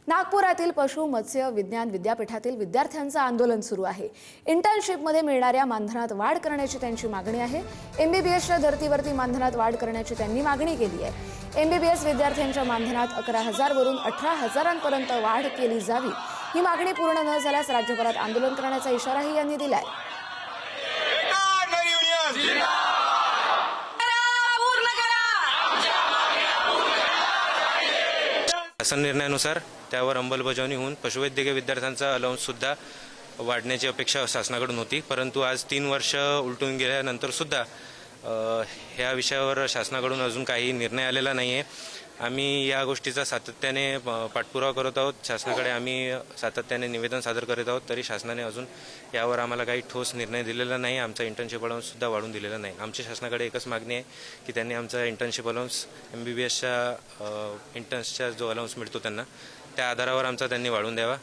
नागपुरातील पशु मत्स्य विज्ञान विद्यापीठातील विद्यार्थ्यांचं आंदोलन सुरू आहे। इंटर्नशिपमध्ये मिळणाऱ्या मानधनात वाढ करण्याची त्यांची मागणी आहे। एमबीबीएसच्या धर्तीवरती मानधनात वाढ करण्याची त्यांनी मागणी केली आहे। एमबीबीएस विद्यार्थ्यांच्या मानधनात 11,000 वरून 18,000पर्यंत वाढ केली जावी। ही मागणी पूर्ण न झाल्यास राज्यभरात आंदोलन करण्याचा इशाराही यांनी दिलाय। शासन निर्णयानुसार त्यावर अंमलबजावणी होऊन पशुवैद्यकीय विद्यार्थ्यांचा अलाउन्स सुद्धा वाढण्याची अपेक्षा शासनाकडून होती, परंतु आज 3 वर्ष उलटून गेल्यानंतर सुद्धा ह्या विषयावर शासनाकडून अजून काही निर्णय आलेला नाही आहे। आम्ही या गोष्टीचा सातत्याने पाठपुरावा करत आहोत। शासनाकडे आम्ही सातत्याने निवेदन सादर करत आहोत, तरी शासनाने अजून यावर आम्हाला काही ठोस निर्णय दिलेला नाही। आमचा इंटर्नशिप अलाउन्स सुद्धा वाढून दिलेला नाही। आमची शासनाकडे एकच मागणी आहे की त्यांनी आमचा इंटर्नशिप अलाउन्स एमबीबीएसच्या इंटर्न्सचा जो अलाउन्स मिळतो त्यांना त्या आधारावर आमचा त्यांनी वाढवून द्यावा।